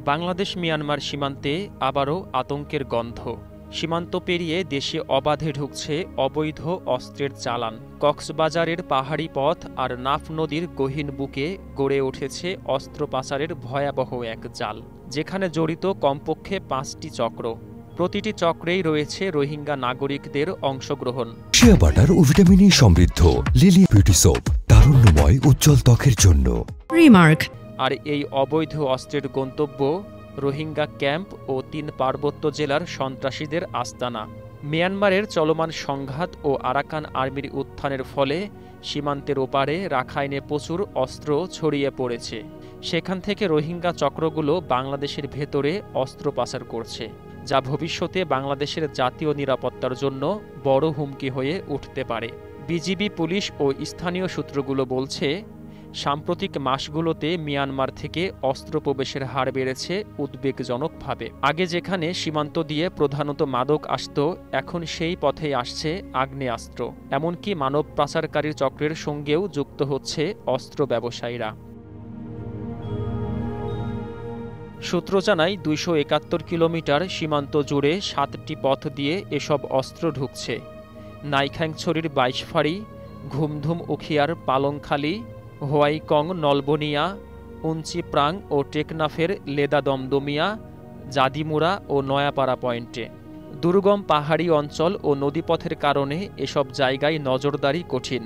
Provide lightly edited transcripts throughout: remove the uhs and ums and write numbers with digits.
Bangladesh Myanmar সীমান্তে আবারও আতঙ্কের গন্ধ। সীমান্ত পেরিয়ে দেশে অবাধে ঢুকছে অবৈধ অস্ত্রের চালান। কক্সবাজারের পাহাড়ি পথ আর নাফ নদীর গহীন বুকে গড়ে উঠেছে অস্ত্র পাচারের ভয়াবহ এক জাল, যেখানে জড়িত কমপক্ষে ৫টি চক্র। প্রতিটি চক্রেই রয়েছে রোহিঙ্গা নাগরিকদের অংশগ্রহণ। শিয়া বাটার ও ভিটামিন ই সমৃদ্ধ লিলি বিউটি সোপ, তারুণ্যময় উজ্জ্বল ত্বকের জন্য। রিমার্ক। আর এই অবৈধ অস্ত্রের গন্তব্য রোহিঙ্গা ক্যাম্প ও ৩ পার্বত্য জেলার সন্ত্রাসীদের আস্তানা। মিয়ানমারের চলমান সংঘাত ও আরাকান আর্মির উত্থানের ফলে সীমান্তের ওপারে রাখাইনে প্রচুর অস্ত্র ছড়িয়ে পড়েছে। সেখান থেকে রোহিঙ্গা চক্রগুলো বাংলাদেশের ভেতরে অস্ত্র পাচার করছে, যা ভবিষ্যতে বাংলাদেশের জাতীয় নিরাপত্তার জন্য বড় হুমকি হয়ে উঠতে পারে। বিজিবি, পুলিশ ও স্থানীয় সূত্রগুলো বলছে, সাম্প্রতিক মাসগুলোতে মিয়ানমার থেকে অস্ত্র প্রবেশের হার বেড়েছে উদ্বেগজনকভাবে। আগে যেখানে সীমান্ত দিয়ে প্রধানত মাদক আসত, এখন সেই পথেই আসছে আগ্নেয়াস্ত্র। এমনকি মানব পাচারকারী চক্রের সঙ্গেও যুক্ত হচ্ছে অস্ত্র ব্যবসায়ীরা। সূত্র জানায়, ২৭১ কিলোমিটার সীমান্ত জুড়ে ৭টি পথ দিয়ে এসব অস্ত্র ঢুকছে। নাইখাংছড়ির ২২ ফাঁড়ি, ঘুমধুম উখিয়ার পালংখালি, হোয়াইকং নলবনিয়া, উঞ্চিপ্রাং ও টেকনাফের লেদা দমদমিয়া, জাদিমুরা ও নয়াপাড়া পয়েন্টে। দুর্গম পাহাড়ি অঞ্চল ও নদীপথের কারণে এসব জায়গায় নজরদারি কঠিন,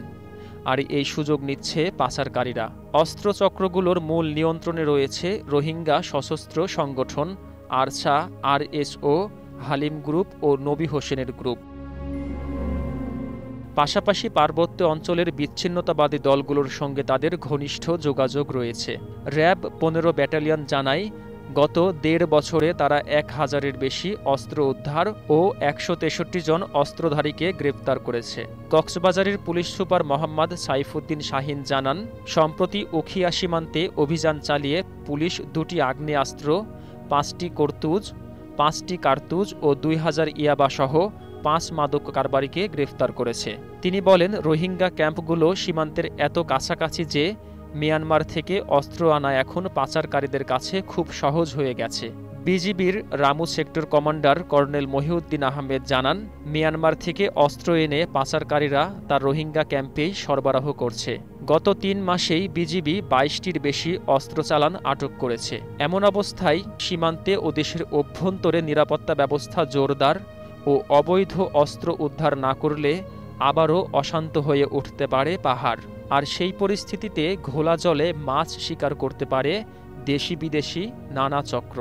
আর এই সুযোগ নিচ্ছে পাচারকারীরা। অস্ত্রচক্রগুলোর মূল নিয়ন্ত্রণে রয়েছে রোহিঙ্গা সশস্ত্র সংগঠন আরসা, আরএসও, হালিম গ্রুপ ও নবী হোসেনের গ্রুপ। পাশাপাশি পার্বত্য অঞ্চলের বিচ্ছিন্নতাবাদী দলগুলোর সঙ্গে তাদের ঘনিষ্ঠ যোগাযোগ রয়েছে। র্যাব ১৫ ব্যাটালিয়ন জানায়, গত ১.৫ বছরে তারা ১,০০০-এর বেশি অস্ত্র উদ্ধার ও ১৬৩ জন অস্ত্রধারীকে গ্রেপ্তার করেছে। কক্সবাজারের পুলিশ সুপার মোহাম্মদ সাইফুদ্দিন শাহিন জানান, সম্প্রতি উখিয়া সীমান্তে অভিযান চালিয়ে পুলিশ ২টি আগ্নেয়াস্ত্র, ৫টি কর্তুজ, ৫টি কার্তুজ ও ২,০০০ ইয়াবাসহ ৫ মাদক কারবারিকে গ্রেফতার করেছে। তিনি বলেন, রোহিঙ্গা ক্যাম্পগুলো সীমান্তের এত কাছাকাছি যে মিয়ানমার থেকে অস্ত্র আনা এখন পাচারকারীদের কাছে খুব সহজ হয়ে গেছে। বিজিবির Ramu sector commander colonel Mohiuddin Ahmed জানান, মিয়ানমার থেকে অস্ত্র এনে পাচারকারীরা তার রোহিঙ্গা ক্যাম্পেই সরবরাহ করছে। গত ৩ মাসেই বিজিবি ২২টির বেশি অস্ত্র চালান আটক করেছে। এমন অবস্থায় সীমান্তে ও দেশের অভ্যন্তরে নিরাপত্তা ব্যবস্থা জোরদার ও অবৈধ অস্ত্র উদ্ধার না করলে আবারও অশান্ত হয়ে উঠতে পারে পাহাড়। আর সেই পরিস্থিতিতে ঘোলা জলে মাছ শিকার করতে পারে দেশি বিদেশি নানা চক্র।